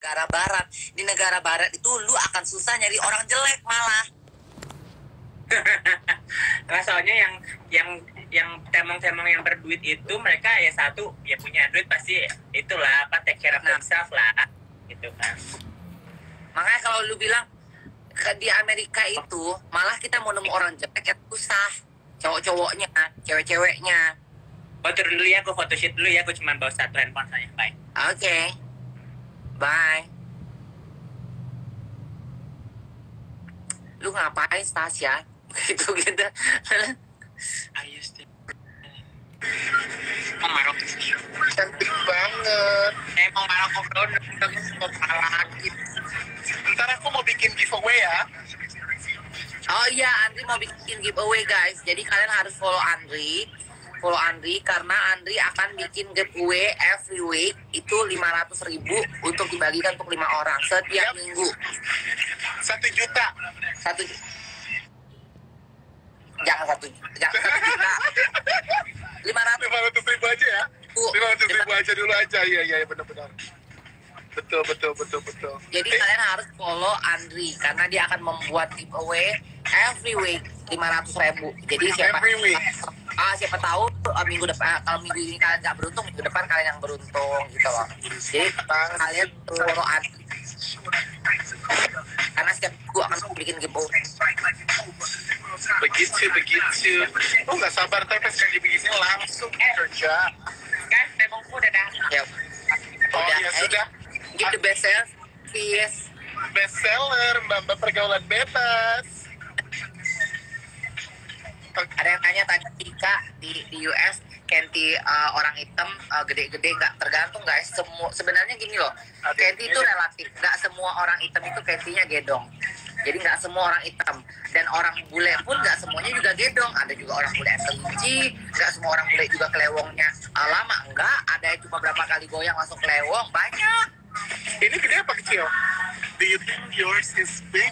negara barat. Di negara barat itu lu akan susah nyari orang jelek malah. Nah, soalnya yang temong-temong yang berduit itu mereka ya satu ya punya duit pasti itulah apa take care of themselves lah gitu kan. Makanya kalau lu bilang di Amerika itu malah kita mau nemu orang jelek ya susah. Cowok-cowoknya, cewek-ceweknya. Turun dulu ya, aku photoshoot dulu ya, aku cuma bawa satu handphone saya. Bye. Oke. Bye. Lu ngapain Stasia? Gitu. Ayo sih. Mau marok. Cantik banget. Mau marok ngobrol lagi. Ntar aku mau bikin giveaway ya. Oh iya, Andri mau bikin giveaway guys. Jadi kalian harus follow Andri. Follow Andri karena Andri akan bikin giveaway every week itu 500.000 untuk dibagikan untuk 5 orang setiap minggu. 1 juta. Satu jangan 1 juta. 500 500.000 aja ya. 500.000 aja dulu aja. Iya benar-benar. Betul. Jadi kalian harus follow Andri karena dia akan membuat giveaway every week 500.000. Jadi siapa tahu minggu depan, kalau minggu ini kalian nggak beruntung, minggu depan kalian yang beruntung gitu loh. Jadi kalian follow Andri karena setiap gua akan bikin giveaway. Begitu. Oh nggak sabar tapi sekali begini langsung kerja. Kan temongku udah dah. Ya. Oh ya sudah. Give the best service. Best seller, Mbak pergaulan bebas. Ada yang tanya tadi Tika di US Kenti orang hitam gede-gede nggak tergantung guys. Sebenarnya gini loh, Kenti itu relatif. Nggak semua orang hitam itu Kentinya gedong. Jadi nggak semua orang hitam dan orang bule pun nggak semuanya juga gedong. Ada juga orang bule yang kelinci, nggak semua orang bule juga kelewongnya lama. Enggak, ada yang cuma berapa kali goyang langsung kelewong, banyak. Ini gede apa kecil? Do you think yours is big?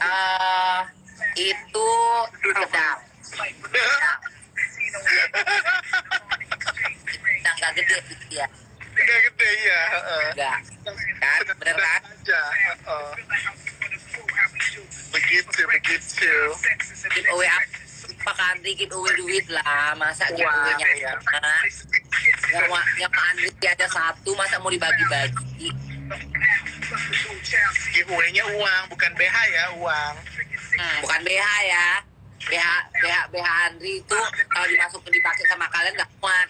Itu sedang. Nggak gede ya. Nggak gede ya. Enggak. Kan, bener kan? Aja. Begitu. Giveaway apa Andri giveaway duit lah, masa giveaway-nya yang Andri ada satu, masa mau dibagi-bagi? Giveaway-nya uang, bukan BH ya, uang. Bukan BH ya. BH Andri itu kalau dimasukin dipakai sama kalian nggak kuat.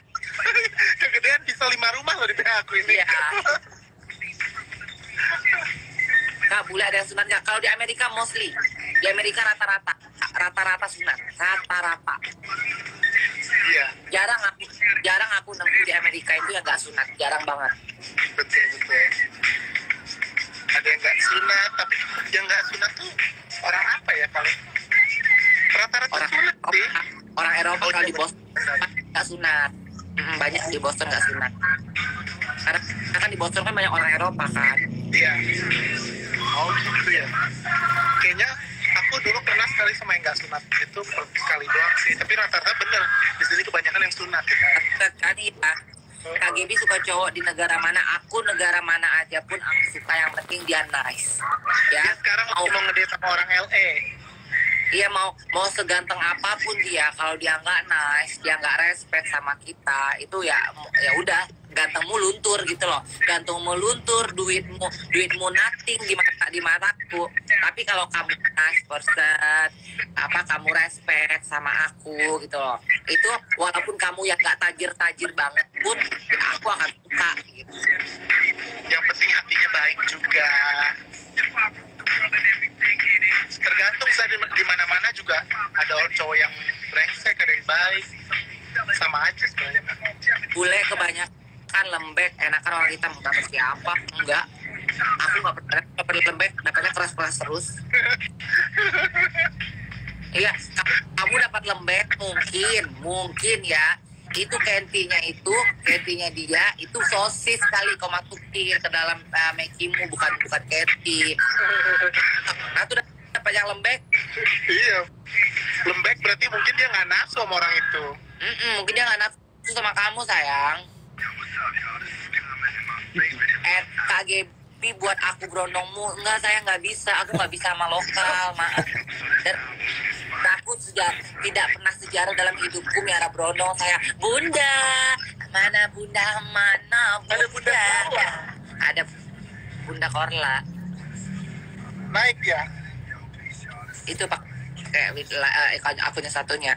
Kegedean bisa 5 rumah loh di BH aku ini. Iya. Nggak boleh ada yang sunat nggak? Kalau di Amerika mostly, di Amerika rata-rata sunat, rata-rata. Iya. Jarang aku nemu di Amerika itu yang nggak sunat, jarang banget. Betul. Ada yang nggak sunat, tapi yang nggak sunat tuh orang apa ya paling? Rata-rata sunat sih. Orang Eropa kalau di Boston nggak sunat. Banyak di Boston nggak sunat. Karena kan di Boston kan banyak orang Eropa kan. Iya. Oh gitu ya. Kayaknya aku dulu pernah sekali sama yang nggak sunat itu sekali doang sih. Tapi rata-rata bener di sini kebanyakan yang sunat ya. Kan iya. KGB suka cowok di negara mana, aku negara mana aja pun aku suka, yang penting dia nice. Ya. Dia sekarang mau ngedate sama orang LA. Iya, mau seganteng apapun dia, kalau dia nggak nice, dia nggak respect sama kita, itu ya udah, gantengmu luntur gitu loh. Gantengmu luntur, duitmu nothing di mataku. Tapi kalau kamu nice person, kamu respect sama aku gitu loh, itu walaupun kamu yang nggak tajir banget pun aku akan suka gitu. Yang penting hatinya baik juga. Tergantung saya di mana-mana juga ada cowok yang brengsek, ada yang baik, sama aja sebenarnya. Bule kebanyakan lembek, enakan orang hitam. Kata siapa? Enggak, aku nggak pernah lembek, dapatnya keras terus. Iya, kamu dapat lembek mungkin ya. Itu kentinya dia itu sosis kali kau masukin ke dalam mekimu, bukan kenti. Nah tuh dapat yang lembek. Iya, lembek berarti mungkin dia nggak nafsu sama orang itu. Mungkin dia nggak nafsu sama kamu sayang. tapi buat aku berondongmu enggak, saya nggak bisa, aku nggak bisa sama lokal, maaf. Dan aku sudah tidak pernah sejarah dalam hidupku miara berondong. Saya bunda, mana bunda, mana bunda, ada bunda Korla Naik dia. itu pak, kayak akunnya satunya.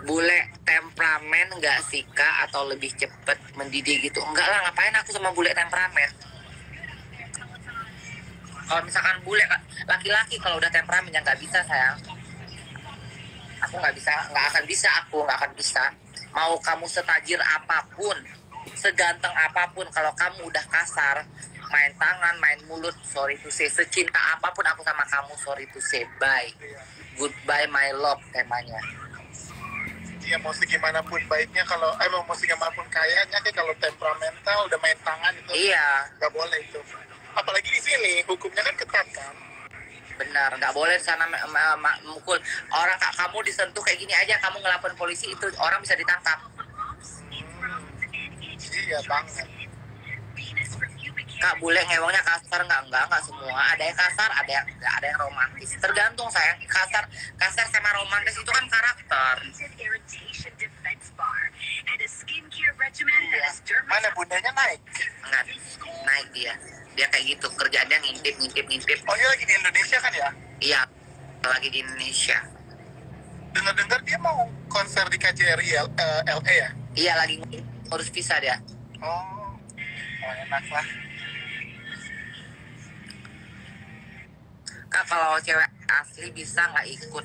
Bule temperamen nggak sih kak, atau lebih cepet mendidih gitu? Enggak lah, ngapain aku sama bule temperamen. Kalau misalkan bule laki-laki kalau udah temperamen ya nggak bisa sayang. Aku nggak bisa, nggak akan bisa, aku nggak akan bisa. Mau kamu setajir apapun, seganteng apapun, kalau kamu udah kasar, main tangan, main mulut, sorry to say, secinta apapun aku sama kamu, sorry to say, bye, goodbye my love temanya. Iya, mau segimanapun baiknya kalau mau segimanapun kayaknya kayak kalau temperamental udah main tangan itu Iya, nggak boleh itu. Apalagi di sini hukumnya kan ketat kan. benar, nggak boleh di sana mukul orang. Kak, kamu disentuh kayak gini aja, kamu ngelapor polisi, itu orang bisa ditangkap. Iya banget. Kak, bule ngewongnya kasar enggak semua. Ada yang kasar, ada yang romantis. Tergantung sayang. Kasar sama romantis itu kan karakter. Iya. Mana bundanya naik? Enggak, naik dia. Dia kayak gitu, kerjaannya ngintip. Oh, dia lagi di Indonesia kan ya? Iya, lagi di Indonesia. Dengar-dengar dia mau konser di KJRI LA ya? Iya, lagi ngurus visa dia. Oh, enak lah. Kak, kalau cewek asli bisa nggak ikut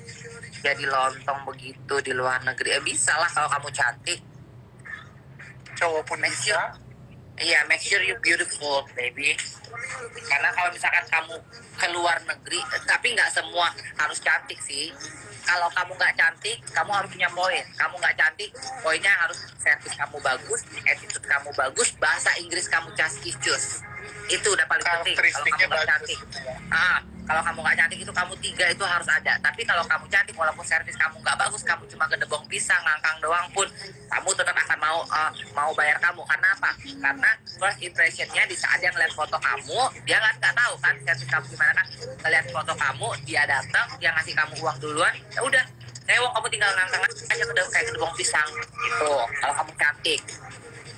jadi lontong begitu di luar negeri? Bisa lah kalau kamu cantik. Cowok pun Make bisa. Iya, make sure you beautiful, baby. Karena kalau misalkan kamu ke luar negeri, tapi nggak semua harus cantik sih. Kalau kamu nggak cantik, kamu harus punya poin. Kamu nggak cantik, poinnya harus servis kamu bagus, attitude kamu bagus, bahasa Inggris kamu caskicus. Itu udah paling penting. Kalau Karakteristiknya kamu nggak bagus cantik, gitu ya. kalau kamu nggak cantik itu kamu 3 itu harus ada. Tapi kalau kamu cantik, walaupun servis kamu nggak bagus, kamu cuma gedebong pisang, ngangkang doang pun, kamu tetap akan mau bayar kamu. Karena apa? Karena first impressionnya di saat dia ngeliat foto kamu, dia nggak tahu kan servis kamu gimana kan. Ngeliat foto kamu, dia datang, dia ngasih kamu uang duluan, ya udah, sewong, kamu tinggal ngangkang aja kayak gedebong pisang gitu. Kalau kamu cantik.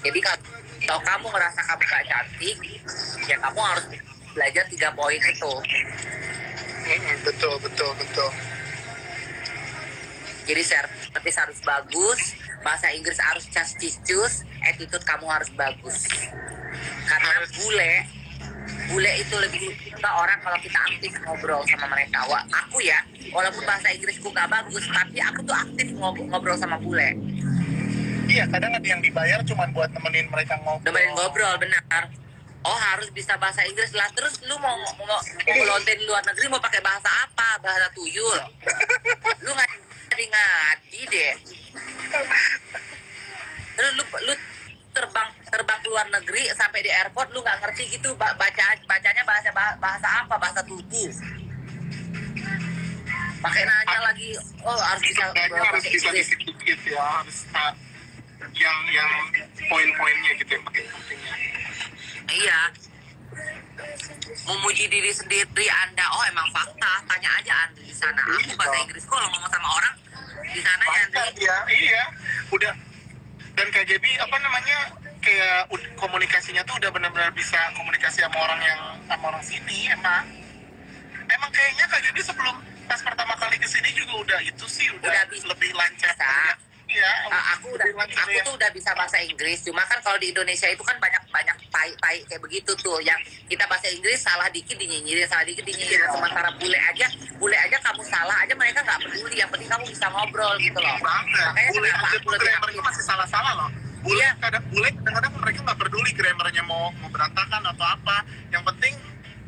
Jadi kalau kamu ngerasa kamu gak cantik, ya kamu harus belajar 3 poin itu. Betul. Jadi servis harus bagus, bahasa Inggris harus cas-cicus, attitude kamu harus bagus. Karena bule itu lebih suka orang kalau kita aktif ngobrol sama mereka. Aku ya, walaupun bahasa Inggrisku gak bagus, tapi aku tuh aktif ngobrol sama bule. Iya, kadang ada yang dibayar cuma buat nemenin mereka ngobrol. Nemenin ngobrol, benar. Oh, harus bisa bahasa Inggris lah. Terus lu mau lonten di luar negeri mau pakai bahasa apa? Bahasa tuyul. Lu ngadi deh. Terus lu terbang ke luar negeri sampai di airport lu nggak ngerti gitu bacanya bahasa apa? Bahasa tubuh. Pakai nanya lagi. Oh, harus bisa Harus bisa Inggris. dikit-dikit ya, harus yang poin-poinnya gitu yang paling pentingnya. Iya. Memuji diri sendiri Anda. Oh, emang fakta. Tanya aja Anda di sana. Aku bahasa Inggris kok kalau ngomong sama orang di sana ya, Andri. Iya. Udah. Dan KJB kayak komunikasinya tuh udah benar-benar bisa komunikasi sama orang sini. Emang kayaknya KJB sebelum pas pertama kali kesini juga udah lebih lancar. Iya, Aku tuh udah bisa bahasa Inggris. Cuma kan kalau di Indonesia itu kan banyak tai kayak begitu tuh, yang kita bahasa Inggris salah dikit dinyinyirin. Sementara bule aja kamu salah aja mereka nggak peduli. Yang penting kamu bisa ngobrol gitu loh. Makanya bule kenapa aja aku tuh lebih grammarnya masih salah-salah loh. Kadang-kadang mereka nggak peduli grammarnya mau berantakan atau apa. Yang penting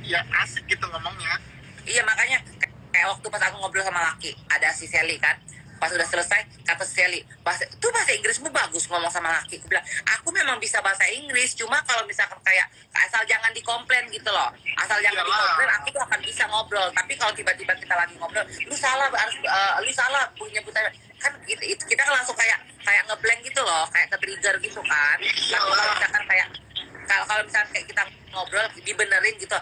ya asik gitu ngomongnya. Iya, makanya kayak waktu pas aku ngobrol sama laki, ada si Sally kan. Pas udah selesai, kata Sally, bahasa Inggrismu bagus ngomong sama laki. Aku bilang, aku memang bisa bahasa Inggris, cuma kalau misalkan kayak asal jangan dikomplain gitu loh. Asal jangan dikomplain, aku tuh akan bisa ngobrol. Tapi kalau tiba-tiba kita lagi ngobrol, lu salah punya nyebutannya. Kan kita kan langsung kayak ngeblank gitu loh, kayak ke-trigger gitu kan. Kalau misalkan kayak kita ngobrol dibenerin gitu,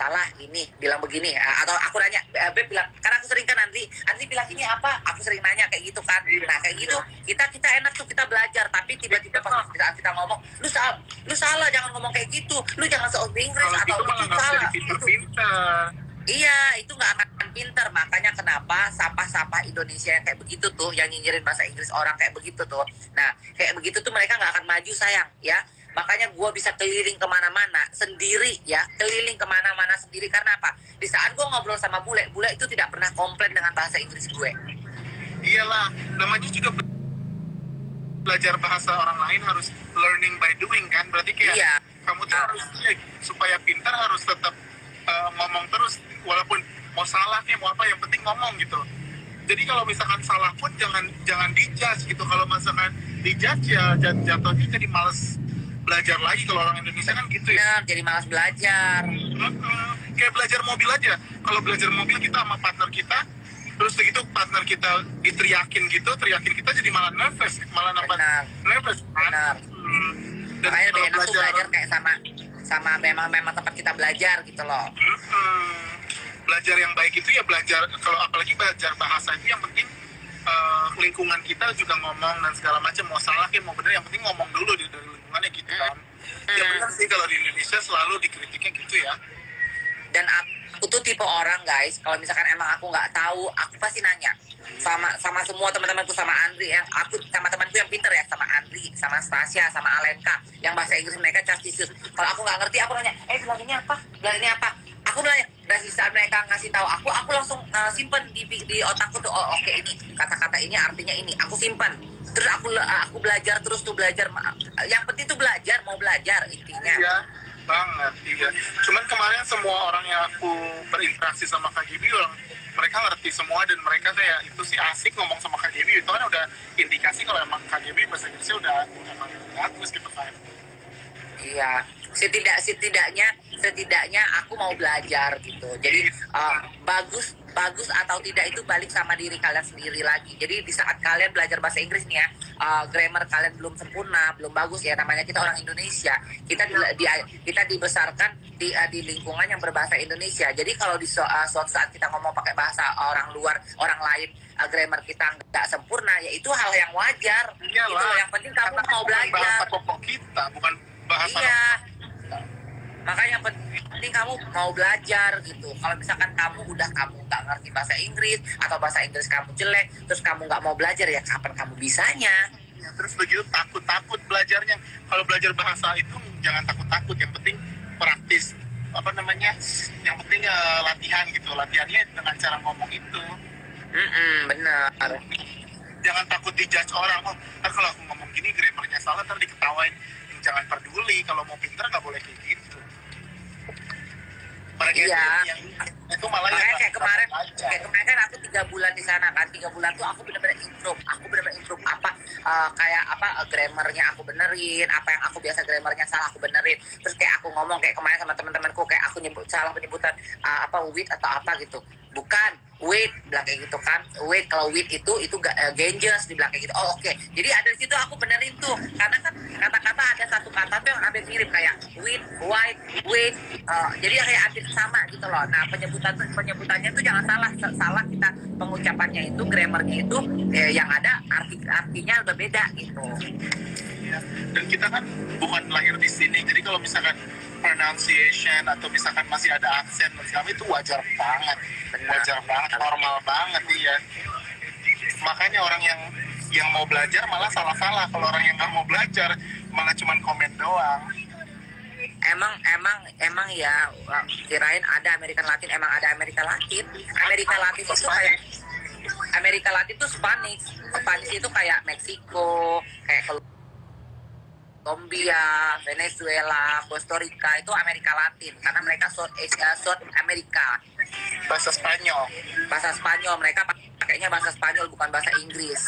salah ini bilang begini, atau aku nanya, Beb bilang, karena aku sering kan Andri bilang ini apa, aku sering nanya kayak gitu kan. Nah kayak gitu kita enak tuh, kita belajar. Tapi tiba-tiba pas kita ngomong, lu salah, jangan ngomong kayak gitu, lu jangan sok Inggris, Kalau atau gitu lu malah tuh nggak salah bisa gitu. pinter-pinter. Iya, itu nggak akan pinter. Makanya kenapa sampah-sampah Indonesia yang kayak begitu tuh, yang nyinyirin bahasa Inggris orang kayak begitu tuh, nah kayak begitu tuh mereka nggak akan maju sayang ya. Makanya gue bisa keliling kemana-mana sendiri ya, keliling kemana-mana sendiri. Karena apa? Di saat gue ngobrol sama bule itu tidak pernah komplain dengan bahasa Inggris gue. Iyalah, namanya juga belajar bahasa orang lain harus learning by doing kan. Berarti kayak Iya. kamu tuh harus supaya pintar harus tetap ngomong terus, walaupun mau salah nih mau apa, yang penting ngomong gitu. Jadi kalau misalkan salah pun jangan dijudge gitu. Kalau misalkan dijudge ya jatuhnya jadi males belajar lagi. Kalau orang Indonesia kan gitu ya. Bener, jadi malas belajar. Kayak belajar mobil aja. Kalau belajar mobil kita sama partner kita, terus begitu partner kita diteriakin gitu, teriakin kita jadi malah nervous, malah nambah Benar. nervous. Benar. Dan Makanya lebih kalau enak tuh belajar kayak sama memang tempat kita belajar gitu loh. Belajar yang baik itu ya belajar, kalau apalagi belajar bahasa itu yang penting lingkungan kita juga ngomong dan segala macam, mau salah ya mau benar, yang penting ngomong dulu dari lingkungannya gitu kan. Ya benar sih, kalau di Indonesia selalu dikritiknya gitu ya. Dan aku tuh tipe orang guys, kalau misalkan emang aku nggak tahu, aku pasti nanya sama semua teman-temanku, sama Andri yang aku sama temanku yang pinter ya, sama Andri, sama Stasia, sama Alenka yang bahasa Inggris mereka castisius. Kalau aku nggak ngerti, aku nanya, bilang ini apa, bilang ini apa. Aku nanya, dan saat mereka ngasih tahu aku langsung simpen di otakku tuh, oh oke, ini kata-kata ini artinya ini, aku simpan. Terus aku belajar terus tuh, belajar. Yang penting tuh belajar, mau belajar intinya. Iya banget, iya. Cuman kemarin semua orang yang aku berinteraksi sama KGB, mereka ngerti semua dan mereka kayak itu sih asik ngomong sama KGB. Itu kan udah indikasi kalau emang KGB bahasa Inggrisnya udah emang bagus gitu kan. Iya, setidaknya aku mau belajar gitu. Jadi bagus atau tidak itu balik sama diri kalian sendiri lagi. Jadi di saat kalian belajar bahasa Inggris nih ya, grammar kalian belum sempurna, belum bagus ya, namanya kita orang Indonesia. Kita dibesarkan di lingkungan yang berbahasa Indonesia. Jadi kalau di suatu saat kita ngomong pakai bahasa orang luar, orang lain, grammar kita nggak sempurna, ya itu hal yang wajar. Iyalah, itu loh, yang penting kamu mau belajar. Bahasa pokok kita, bukan bahasa. Iya. Makanya yang penting kamu mau belajar gitu. Kalau misalkan kamu nggak ngerti bahasa Inggris atau bahasa Inggris kamu jelek, terus kamu nggak mau belajar, ya kapan kamu bisanya? Ya, terus begitu takut belajarnya. Kalau belajar bahasa itu jangan takut, yang penting praktis. Apa namanya? Yang penting latihan gitu. Latihannya dengan cara ngomong itu. Benar. Jangan takut dijudge orang. Oh, ntar kalau aku ngomong gini grammarnya salah, ntar diketawain. Jangan peduli, kalau mau pinter nggak boleh kayak gitu. Mereka Iya. Itu malah Makanya yang kayak kemarin kan aku 3 bulan di sana kan, 3 bulan tuh aku benar-benar improve apa kayak apa grammarnya aku benerin, apa yang aku biasa grammarnya salah aku benerin. Terus kayak aku ngomong kayak kemarin sama teman-temanku, kayak aku nyebut salah penyebutan apa with atau apa gitu, bukan wait, bilang kayak gitu kan. Wait, kalau with itu ganges, dibilang kayak gitu. Oh oke. Jadi ada di situ aku benerin tuh, karena kan kata-kata ada satu kata tuh yang hampir mirip kayak with, white, wait. Jadi kayak hampir sama gitu loh. Nah penyebutannya tuh jangan salah kita pengucapannya itu, grammarnya itu yang ada artinya berbeda gitu. Ya. Dan kita kan bukan lahir di sini, jadi kalau misalkan pronunciation atau misalkan masih ada aksen kami itu wajar banget, normal banget ya. Makanya orang yang mau belajar malah salah, kalau orang yang nggak mau belajar malah cuman komen doang. Emang ya, kirain ada Amerika Latin, emang ada Amerika Latin. Amerika Latin itu kayak Amerika Latin itu Spanish itu kayak Meksiko, kayak Colombia, Venezuela, Costa Rica, itu Amerika Latin karena mereka South America. Bahasa Spanyol mereka pakainya bahasa Spanyol, bukan bahasa Inggris.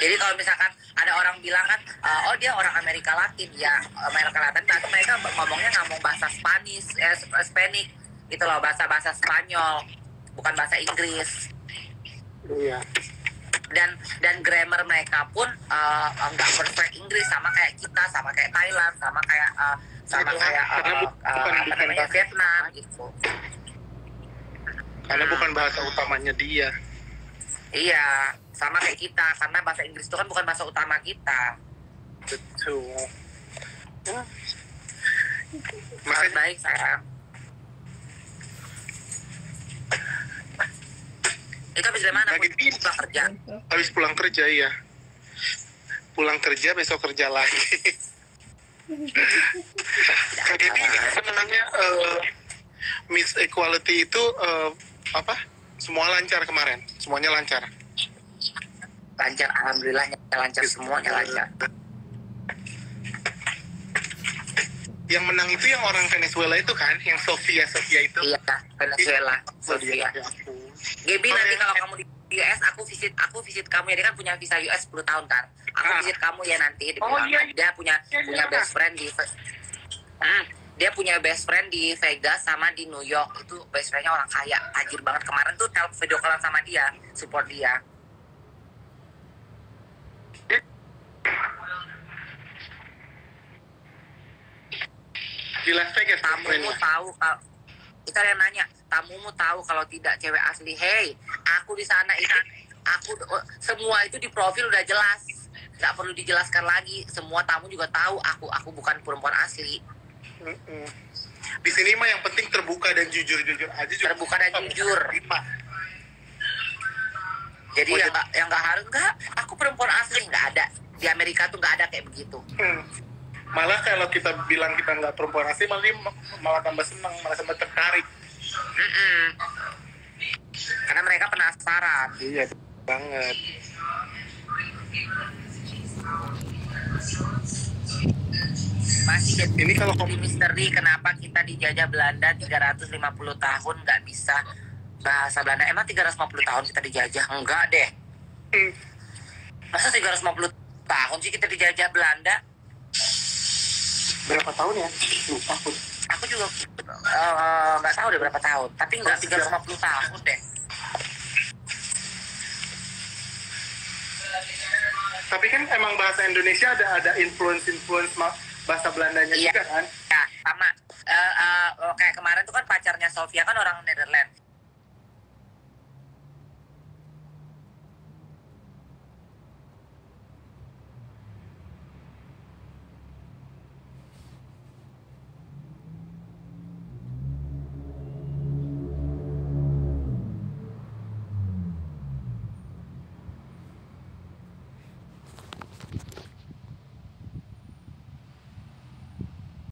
Jadi kalau misalkan ada orang bilang kan, oh dia orang Amerika Latin, ya Amerika Latin, tapi mereka ngomongnya ngomong bahasa Spanish gitu loh, bahasa Spanyol, bukan bahasa Inggris. Iya. dan grammar mereka pun nggak perfect Inggris, sama kayak kita, sama kayak Thailand, sama kayak apa namanya Vietnam gitu. Karena bukan bahasa utamanya dia. Iya, sama kayak kita, karena bahasa Inggris itu kan bukan bahasa utama kita. Betul. Sangat baik sayang. Itu habis dari mana? Lagi Pulang kerja. Habis pulang kerja, iya. Pulang kerja, besok kerja lagi. Jadi sebenarnya Miss Equality itu apa? Semua lancar kemarin, semuanya lancar. Lancar, alhamdulillah lancar, semuanya lancar. Yang menang itu yang orang Venezuela itu kan, yang Sofia itu. Iya, Venezuela, Sofia. Gaby, nanti kalau kamu di US, aku visit kamu ya. Dia kan punya visa US 10 tahun kan. Aku visit kamu ya nanti. Dia punya best friend di dia punya best friend di Vegas sama di New York. Itu best friendnya orang kaya, tajir banget. Kemarin tuh video callan sama dia, support dia. Di Las Vegas. Tamumu tahu kalau kita nanya, tamumu tahu kalau tidak cewek asli. Hey, aku di sana itu, semua itu di profil udah jelas, nggak perlu dijelaskan lagi. Semua tamu juga tahu aku bukan perempuan asli. Di sini mah yang penting terbuka dan jujur aja. Terbuka dan jujur. Jadi yang nggak harus aku perempuan asli, nggak ada. Di Amerika tuh nggak ada kayak begitu. Malah kalau kita bilang kita nggak perempuan asli, malah tambah senang, malah tambah tertarik. Karena mereka penasaran. Iya banget. Masih jadi Ini kalau misteri kenapa kita dijajah Belanda 350 tahun nggak bisa bahasa Belanda. Emang 350 tahun kita dijajah? Enggak deh. Masa 350 tahun sih kita dijajah Belanda? berapa tahun ya? Lupa aku. Aku juga nggak tahu deh berapa tahun. Tapi nggak 350 tahun deh. Tapi kan emang bahasa Indonesia ada influence bahasa Belandanya Iya. juga kan? Ya, sama. Kayak kemarin tuh kan pacarnya Sofia kan orang Netherlands.